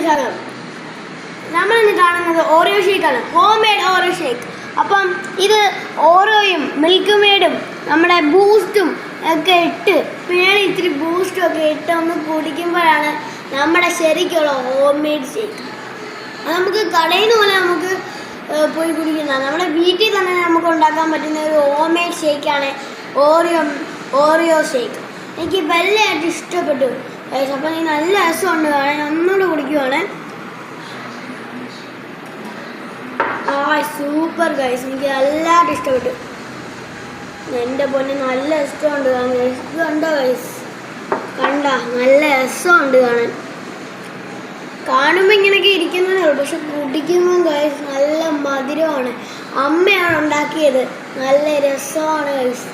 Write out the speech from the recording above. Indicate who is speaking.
Speaker 1: Guys നമ്മളിന്ന് കാണുന്നത് Oreo ഷേക്കാണ്, ഹോം മെയ്ഡ് ഓറിയോ ഷേക്ക്. അപ്പം ഇത് ഓറിയോയും മിൽക്ക് മെയ്ഡും നമ്മുടെ ബൂസ്റ്റും ഒക്കെ ഇട്ട് മേളിൽ ഇത്തിരി ബൂസ്റ്റും ഒക്കെ ഇട്ട് ഒന്ന് കുടിക്കുമ്പോഴാണ് നമ്മുടെ ശരിക്കുള്ള ഹോം മെയ്ഡ് ഷേക്ക്. അത് നമുക്ക് കടയിൽ നിന്ന് പോലെ നമുക്ക് പോയി കുടിക്കുന്നതാണ്. നമ്മുടെ വീട്ടിൽ തന്നെ നമുക്ക് ഉണ്ടാക്കാൻ പറ്റുന്ന ഒരു ഹോം മെയ്ഡ് ഷേക്കാണ് ഓറിയോ ഷേക്ക്. എനിക്ക് വലുതായിട്ട് ഇഷ്ടപ്പെട്ടു. അപ്പം ഈ നല്ല രസമുണ്ട് കാണാൻ. ഒന്നുകൂടെ കുടിക്കുവാണ്. സൂപ്പർ ഗൈസ്, എനിക്ക് നല്ലതായിട്ട് ഇഷ്ടപ്പെട്ടു. എൻ്റെ പൊന്നെ നല്ല ഇഷ്ടമുണ്ട് കാണാൻ. ഇത് കണ്ടോ ഗൈസ്, നല്ല രസമുണ്ട് കാണാൻ. കാണുമ്പോൾ ഇങ്ങനെയൊക്കെ ഇരിക്കുന്നതേ ഉള്ളൂ, പക്ഷെ കുടിക്കുമ്പോൾ ഗൈസ് നല്ല മധുരമാണ്. അമ്മയാണ് ഉണ്ടാക്കിയത്, നല്ല രസമാണ് ഗൈസ്.